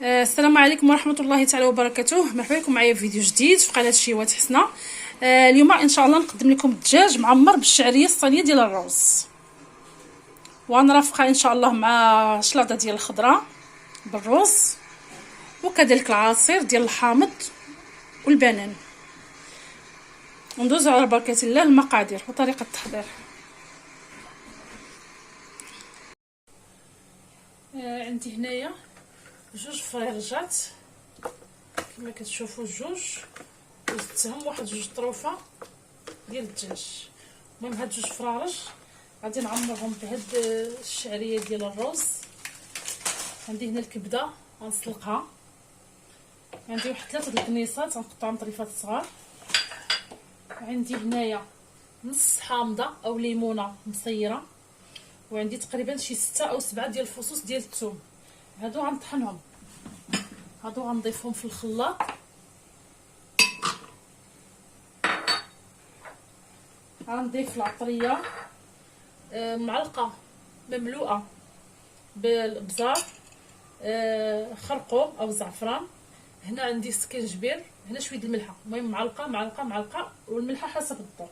السلام عليكم ورحمه الله تعالى وبركاته. مرحبا بكم معايا في فيديو جديد في قناه شيوات حسنه. اليوم ان شاء الله نقدم لكم الدجاج معمر بالشعريه الصينيه ديال الروز، ونرافقها ان شاء الله مع شلاضه ديال الخضره بالروز، وكذلك العصير ديال الحامض والبنان. وندوز على بركه الله المقادير وطريقه التحضير. عندي هنايا جوج فريرجات كما كتشوفوا، جوج وزدتهم واحد جوج طروفه ديال الدجاج. المهم هاد جوج فرارج غادي نعمرهم بهاد الشعريه ديال الروز. عندي هنا الكبده غنسلقها، عندي واحد 3 القنيصات غنقطعهم طريفات صغار، عندي هنايا نص حامضه او ليمونه مصيره، وعندي تقريبا شي 6 أو 7 ديال الفصوص ديال الثوم. هادو غنطحنهم، هادو غنضيفهم في الخلاط. غنضيف العطريه معلقه مملوءه بالابزار، خرقوم او زعفران. هنا عندي سكنجبير، هنا شويه الملحه، المهم معلقه والملحه حسب الذوق.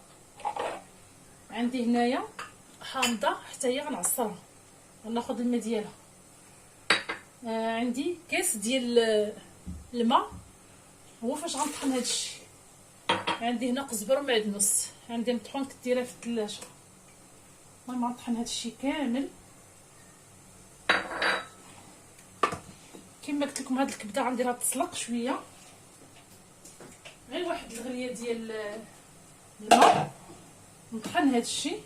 عندي هنايا حامضه حتى هي غنعصرها، غناخذ الماء ديالها. عندي كاس ديال الماء، هو فاش غنطحن هذا الشيء. عندي هنا قزبر ومعدنوس، عندي مطحون كديرها في الثلاجه. المهم غنطحن هذا الشيء كامل. كما قلت لكم هاد الكبده غنديرها تسلق شويه، غير واحد الغليه ديال الماء، نطحن هذا الشيء.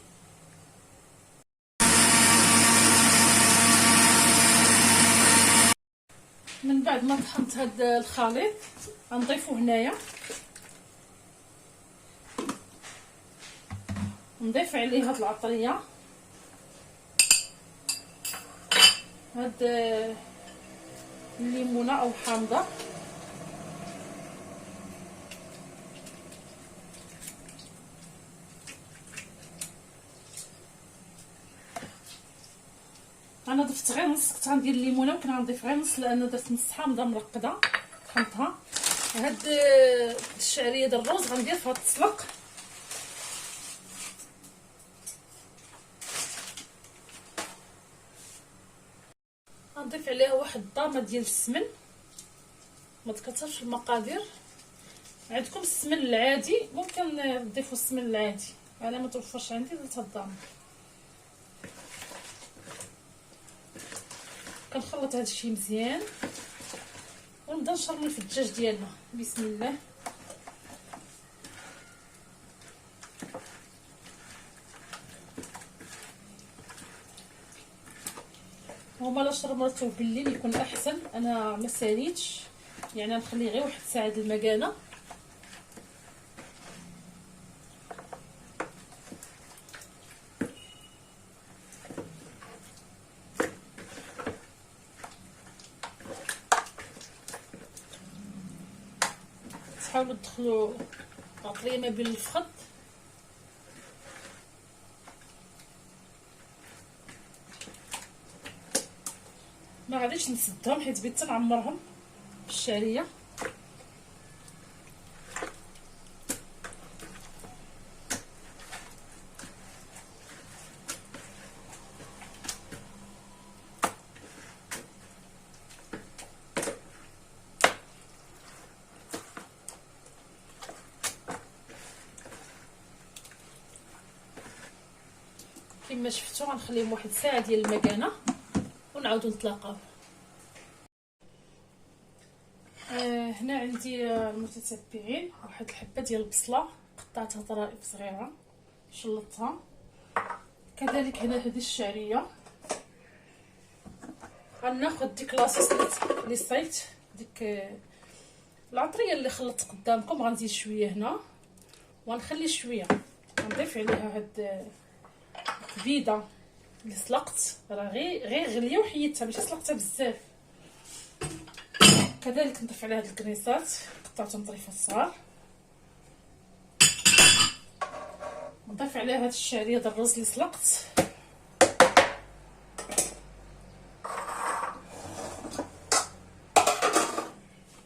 من بعد ما طحنت هاد الخليط غنضيفو هنايا، نضيف عليه هاد العطريه، هاد الليمونه او حامضه، انا ضفت غير نص قطعه ديال الليمونه، يمكن غنضيف غير نص لان درت نص حامضه مرقده طحنتها. هاد الشعريه ديال الروز غندير فيها التسلق. غنضيف عليها واحد الطامه ديال السمن، ما تكثرش المقادير. عندكم السمن العادي ممكن تضيفوا السمن العادي، انا ما توفرش عندي درت هاد الطامه. كنخلط هذا الشيء مزيان ونبدا نشرمل في الدجاج ديالنا. بسم الله. هما لا شرملتوه بالليل يكون احسن، انا ما ساليتش يعني نخليه غير واحد ساعه د المكانه. حاولوا تدخلوا العطريه ما بين الفخذ. ما غاديش نسدهم حيت بغيت نعمرهم بالشعريه. كما شفتوا غنخليهم واحد ساعه ديال المكانه ونعاودوا نتلاقاو. هنا عندي المتتبعين واحد الحبه ديال البصله قطعتها طرائف صغيره شلطتها، كذلك هنا هذه الشعريه. غناخذ ديك لاصوص اللي صيت، ديك العطريه اللي خلطت قدامكم، غنزيد شويه هنا ونخلي شويه. غنضيف عليها هاد الكبيده اللي سلقت، راه غير غليه وحيدتها ماشي سلقتها بزاف. كذلك نضيف عليها هاد الكريسات قطعتهم طريفات صغار، نضيف عليها هاد الشعريه ديال الرز اللي سلقت،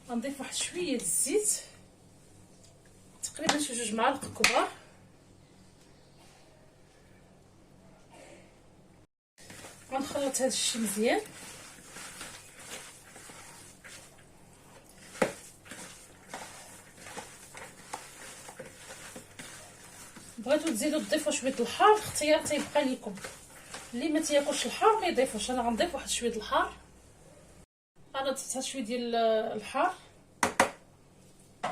غنضيف واحد شويه الزيت، تقريبا شي 2 معالق كبار. غنخلط هذا الشيء مزيان. بغيتو تزيدوا تضيفوا شويه الحار، الاختيار تيبقى لكم. اللي ما تياكلش الحار ما يضيفوش. انا غنضيف واحد شويه الحار. انا ضفت شويه ديال الحار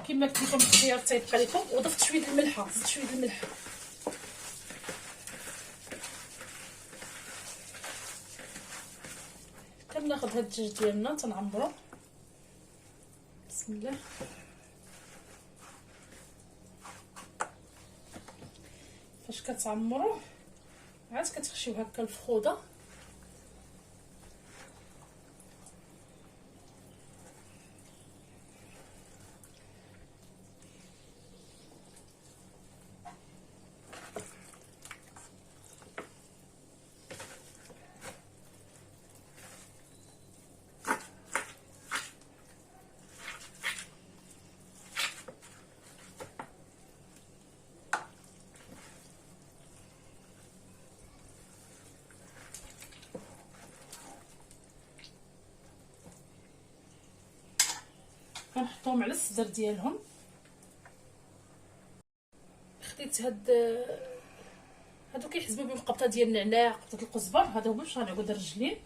كما قلت لكم، الاختيار تيبقى لكم. وضفت شويه الملحه، زدت شويه الملح. كناخذ هاد الدجاج ديالنا تنعمرو. بسم الله. فاش كتعمروا عاد كتخشيو هكا الفخوده. كنحطوهم على الصدر ديالهم. خديت هادو كيحسبوا بهم قبطه ديال النعناع، قبطه القزبر. هادو هما باش غنعقد الرجلين.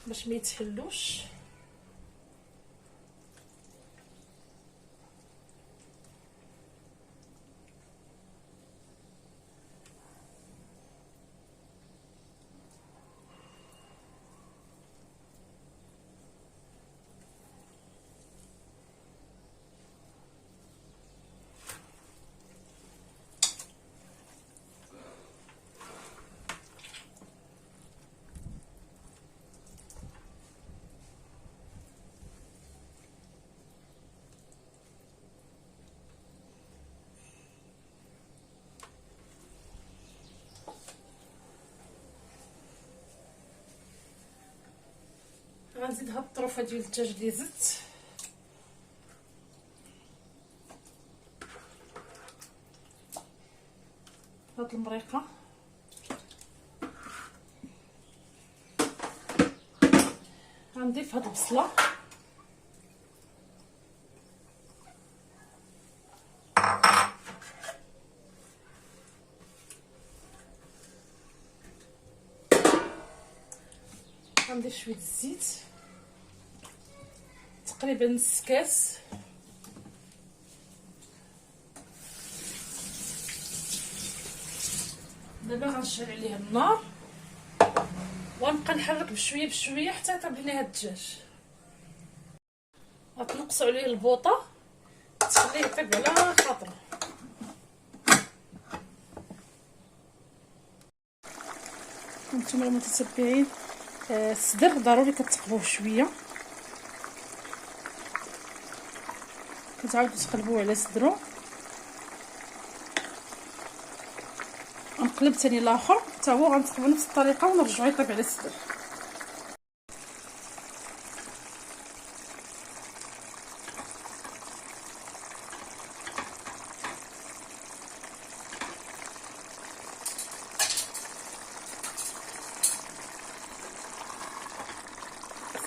باش ما يتحلوش. غنزيد هاد الطروفه ديال الدجاج اللي زدت. هاد المريقه غنضيف هاد البصله. غنضيف شويه الزيت، تقريبا نص كاس. دابا غنشعل عليه النار ونبقى نحرك بشويه بشويه حتى يطيب لنا هاد الدجاج. غتنقصوا عليه البوطه تخليه يطيب على خاطره. نتوما المتتبعين، الصدر ضروري كتقلبوه شويه، كتعاودوا تقلبوه على صدرو. غنقلب ثاني الاخر حتى هو غنتقلبو بنفس الطريقه ونرجعو يطيب على الصدر.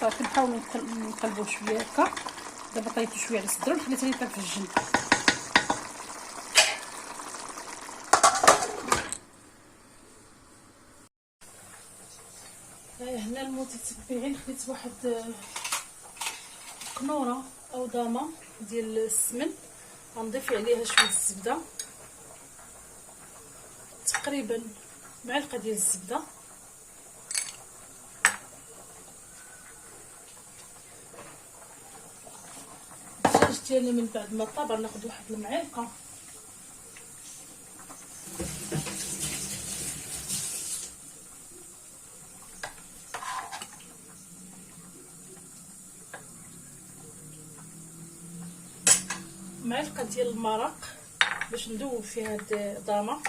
صافي نحاولوا نقلبوه شويه هكا. دابا طيبته شويه على الصدر ونخليه حتى يطيب في الجنب. هنا المتتبعين خديت واحد قنوره او ضامه ديال السمن، غنضيف عليها شويه الزبده، تقريبا معلقه ديال الزبده. الدجاج ديالنا من بعد ما طاب ناخذ واحد المعلقه معلقه ديال المرق باش ندوب فيها هاد الضامه.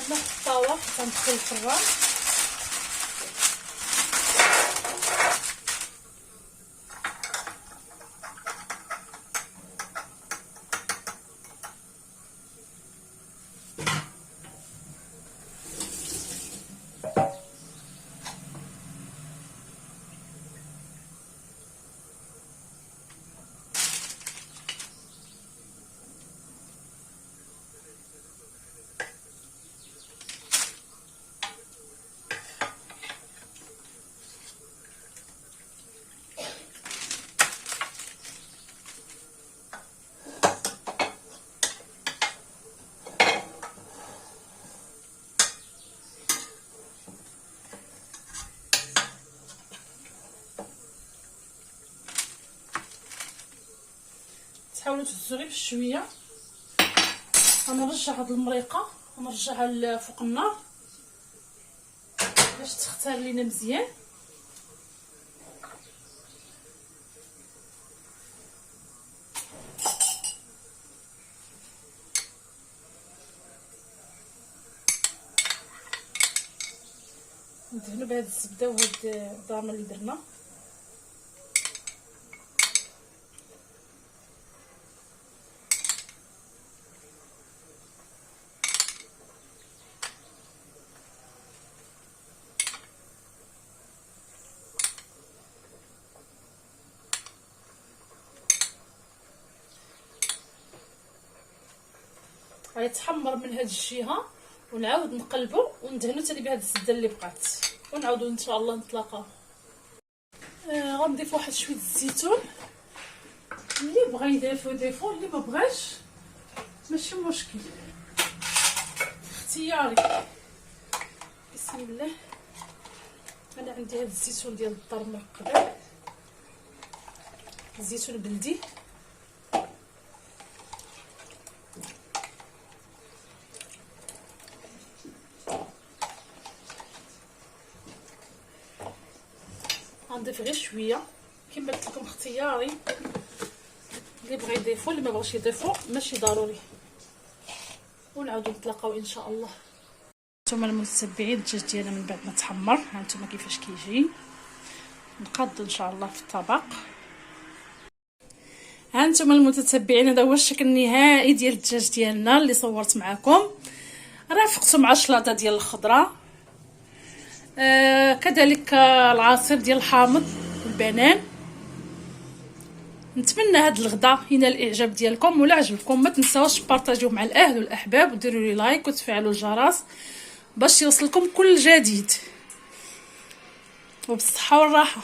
انا في الطاوه كندخل الفران تحاولوا تهزوا غير بشويه. غنرجع هاد المريقه ونرجعها فوق النار باش تختار لينا مزيان. ندهنوا بهاد الزبده وهاد الضامه اللي درنا. غيتحمر من هاد الجهه ونعاود نقلبو وندهنو تاني بهاد الزبده اللي بقات ونعاودو ان شاء الله نتلاقاو. غنضيف واحد شويه الزيتون، اللي بغى يضيفو اللي ما بغاش ماشي مشكل، اختياري. بسم الله. انا عندي هاد الزيتون ديال الدار من قبل، الزيتون بلدي. غنضيف غير شويه كما قلت لكم، اختياري، اللي بغى يضيفو اللي ما بغاش يضيفو ماشي ضروري. ونعاودو نتلاقاو ان شاء الله. نتوما المتتبعين، الدجاج ديالنا من بعد ما تحمر ها نتوما كيفاش كيجي. نقاد ان شاء الله في الطبق. ها نتوما المتتبعين، هذا هو الشكل النهائي ديال الدجاج ديالنا اللي صورت معكم. رافقته مع الشلاطه ديال الخضره، كذلك العصير ديال الحامض والبنان. نتمنى هذا الغدا ينال الاعجاب ديالكم، ولا عجبكم ما تنساوش تبارطاجيوه مع الاهل والاحباب، وديروا لي لايك وتفعلوا الجرس باش يوصلكم كل جديد. وبالصحه والراحه.